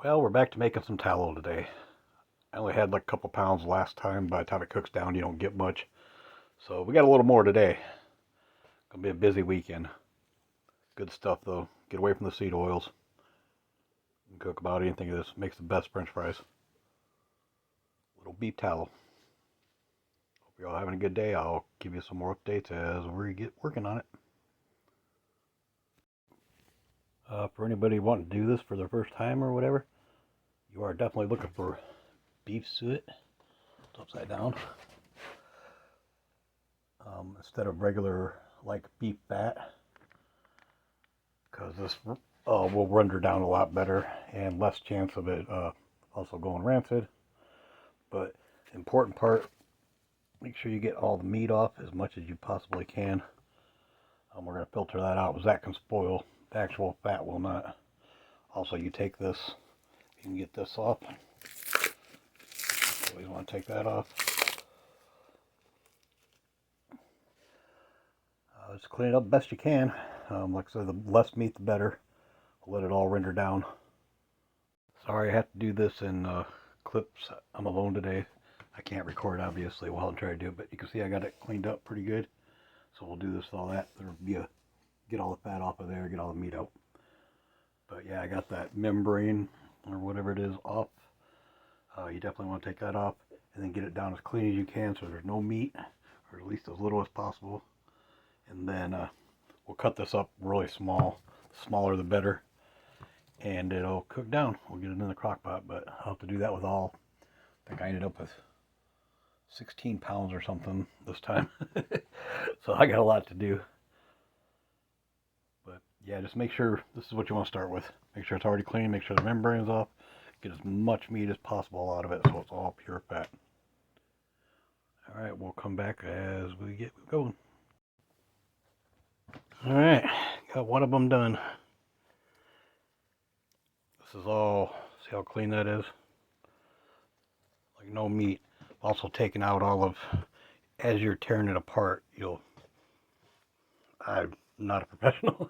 Well, we're back to making some tallow today. I only had like a couple pounds last time. By the time it cooks down, you don't get much. So we got a little more today. Gonna be a busy weekend. Good stuff though. Get away from the seed oils. You can cook about anything. This makes the best French fries. Little beef tallow. Hope you're all having a good day. I'll give you some more updates as we get working on it. For anybody wanting to do this for their first time or whatever, you are definitely looking for beef suet. It's upside down. Instead of regular like beef fat, because this will render down a lot better and less chance of it also going rancid. But the important part, make sure you get all the meat off as much as you possibly can. We're going to filter that out because that can spoil. The actual fat will not. Also, you take this, you can get this off. Always want to take that off. Just clean it up best you can. Like I said, the less meat the better. Let it all render down. Sorry I have to do this in clips. I'm alone today. I can't record obviously while I'm trying to do it, but you can see I got it cleaned up pretty good. So we'll do this with all that. There'll be get all the fat off of there, get all the meat out. But yeah, I got that membrane or whatever it is off. You definitely want to take that off and then get it down as clean as you can so there's no meat, or at least as little as possible. And then we'll cut this up really small. The smaller the better. And it'll cook down. We'll get it in the crock pot, but I'll have to do that with all. I think I ended up with 16 pounds or something this time. So I got a lot to do. But yeah, just make sure this is what you want to start with. Make sure it's already clean. Make sure the membrane is off. Get as much meat as possible out of it so it's all pure fat. Alright, we'll come back as we get going. Alright, got one of them done. This is all, see how clean that is? Like no meat. Also taking out all of, as you're tearing it apart, I'm not a professional,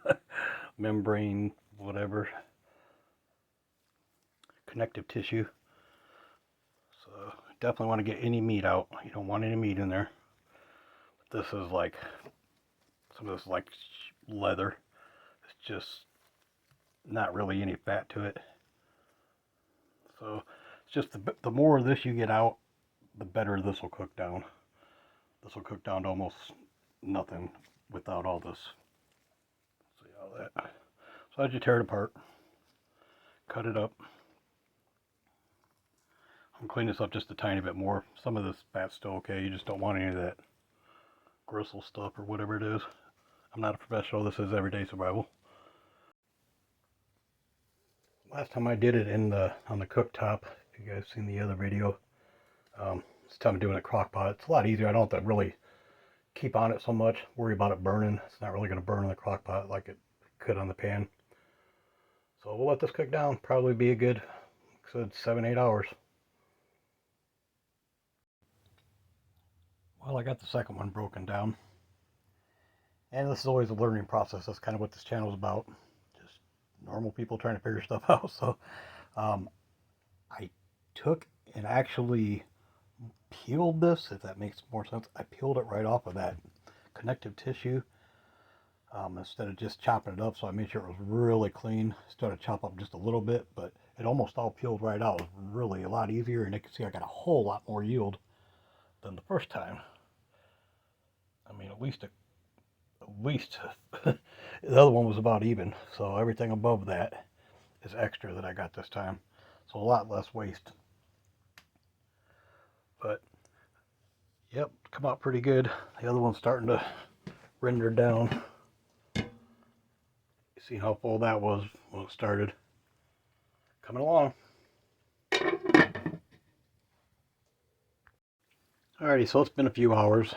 membrane, whatever, connective tissue. So definitely want to get any meat out. You don't want any meat in there. But this is like, some of this is like leather. It's just not really any fat to it. So it's just the more of this you get out, the better this will cook down. This will cook down to almost nothing without all this. See all that. So as you tear it apart, cut it up. I'm cleaning this up just a tiny bit more. Some of this fat's still okay. You just don't want any of that gristle stuff or whatever it is. I'm not a professional. This is everyday survival. Last time I did it on the cooktop, if you guys seen the other video, this time I'm doing it crock pot. It's a lot easier. I don't have to really keep on it so much, worry about it burning. It's not really going to burn in the crock pot like it could on the pan. So we'll let this cook down. Probably be a good, like I said, 7-8 hours. Well, I got the second one broken down. And this is always a learning process. That's kind of what this channel is about. Just normal people trying to figure stuff out. So I took and actually peeled this, if that makes more sense. I peeled it right off of that connective tissue instead of just chopping it up. So I made sure it was really clean. Started to chop up just a little bit, but it almost all peeled right out. It was really a lot easier, and you can see I got a whole lot more yield than the first time. I mean, at least the other one was about even. So everything above that is extra that I got this time. So a lot less waste. But yep, come out pretty good. The other one's starting to render down. You see how full that was when it started. Coming along. Alrighty, so it's been a few hours.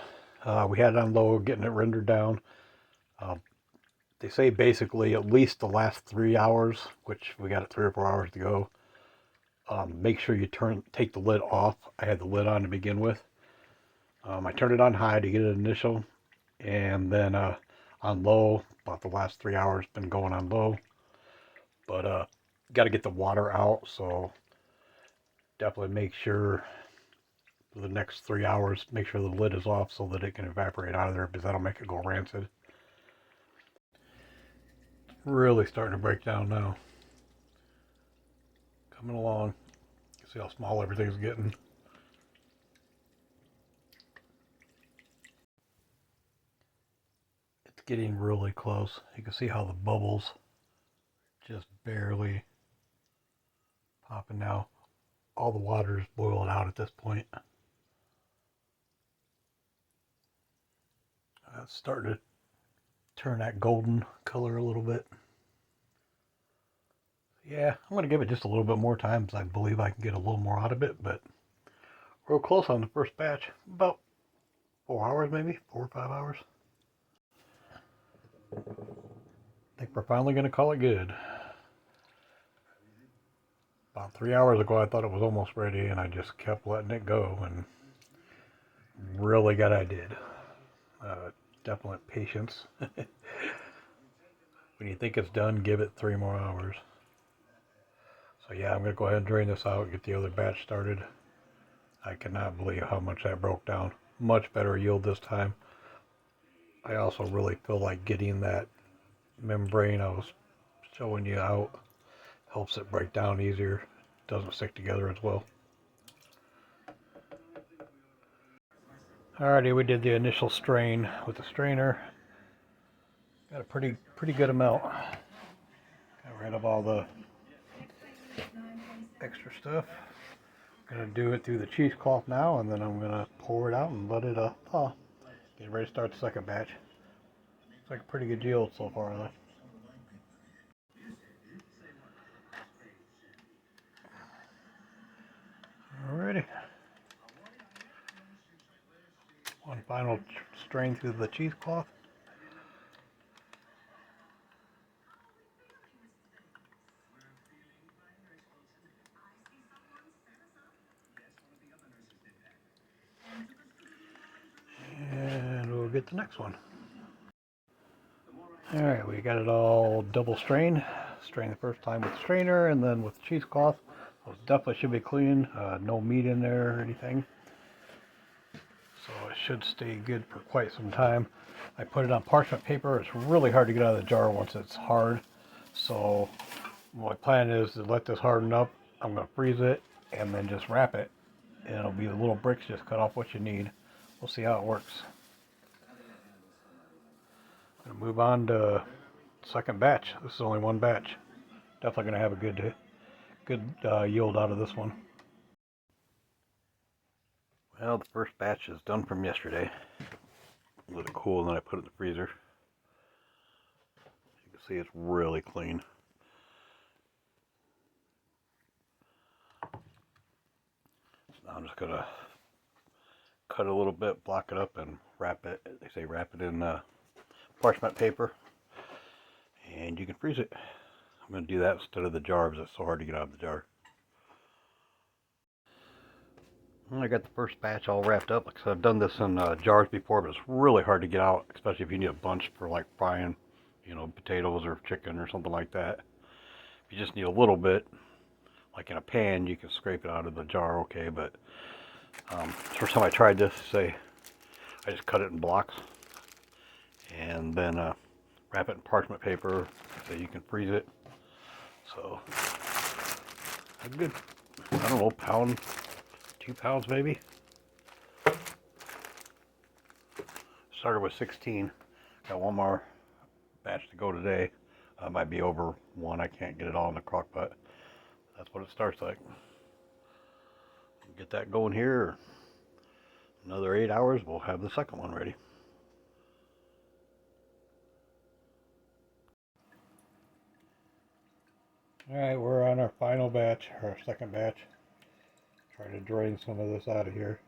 We had it on low, getting it rendered down. They say basically at least the last 3 hours, which we got it 3 or 4 hours to go. Make sure you take the lid off. I had the lid on to begin with. I turned it on high to get it initial, and then on low, about the last 3 hours been going on low. But got to get the water out, so definitely make sure for the next 3 hours, make sure the lid is off so that it can evaporate out of there, because that'll make it go rancid. Really starting to break down now. Coming along. You see how small everything's getting. It's getting really close. You can see how the bubbles just barely popping now. All the water is boiling out at this point. It's starting to turn that golden color a little bit. Yeah, I'm going to give it just a little bit more time because I believe I can get a little more out of it, but real close on the first batch. About 4 hours maybe, 4 or 5 hours. I think we're finally going to call it good. About 3 hours ago I thought it was almost ready and I just kept letting it go, and really glad I did. Definite patience. When you think it's done, give it 3 more hours. So yeah, I'm going to go ahead and drain this out, get the other batch started. I cannot believe how much that broke down. Much better yield this time. I also really feel like getting that membrane I was showing you out helps it break down easier. Doesn't stick together as well. Alrighty, we did the initial strain with the strainer. Got a pretty good amount. Got rid of all the extra stuff. Gonna do it through the cheesecloth now, and then I'm gonna pour it out and let it thaw. Get ready to start the second batch. Looks like a pretty good yield so far though. Alrighty. One final strain through the cheesecloth. And we'll get the next one. Alright, we got it all double strained. Strained the first time with the strainer and then with the cheesecloth. Those definitely should be clean. No meat in there or anything. So it should stay good for quite some time. I put it on parchment paper. It's really hard to get out of the jar once it's hard. So my plan is to let this harden up. I'm going to freeze it and then just wrap it. And it'll be the little bricks, just cut off what you need. We'll see how it works. I'm going to move on to second batch. This is only one batch. Definitely going to have a good yield out of this one. Well, the first batch is done from yesterday. Let it cool and then I put it in the freezer. You can see it's really clean. Now I'm just going to cut it a little bit, block it up, and wrap it. They say wrap it in parchment paper, and you can freeze it. I'm going to do that instead of the jar because it's so hard to get out of the jar. I got the first batch all wrapped up. Like I said, I've done this in jars before, but it's really hard to get out, especially if you need a bunch for like frying, you know, potatoes or chicken or something like that. If you just need a little bit, like in a pan, you can scrape it out of the jar okay, but first time I tried this, I just cut it in blocks and then wrap it in parchment paper so you can freeze it. So a good, I don't know, pound, 2 pounds maybe. Started with 16. Got one more batch to go today. Might be over 1. I can't get it all in the crock pot. That's what it starts like. Get that going here. Another 8 hours, we'll have the second one ready. Alright, we're on our final batch, our second batch. Try to drain some of this out of here.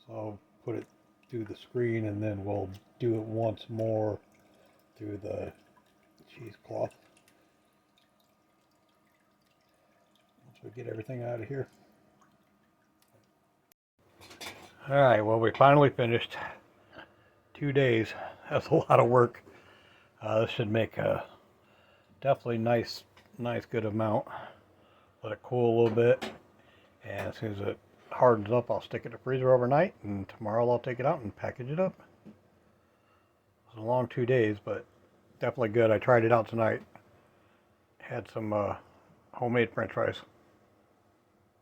So I'll put it through the screen and then we'll do it once more through the cheesecloth. Once we get everything out of here. Alright, well, we finally finished. 2 days. That's a lot of work. This should make Definitely nice good amount. Let it cool a little bit, and as soon as it hardens up, I'll stick it in the freezer overnight, and tomorrow I'll take it out and package it up. It was a long 2 days, but definitely good. I tried it out tonight. Had some homemade french fries.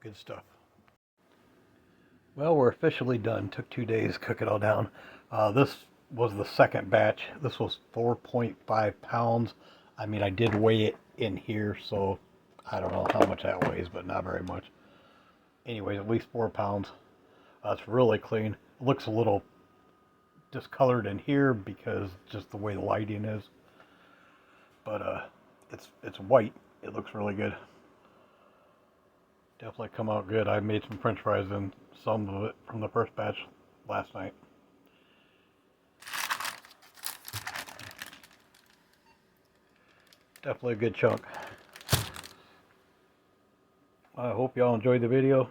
Good stuff. Well, we're officially done. Took 2 days to cook it all down. This was the second batch. This was 4.5 pounds. I mean, I did weigh it in here, so I don't know how much that weighs, but not very much. Anyways, at least 4 pounds. It's really clean. It looks a little discolored in here because just the way the lighting is. But it's white. It looks really good. Definitely come out good. I made some french fries and some of it from the first batch last night. Definitely a good chunk. I hope y'all enjoyed the video.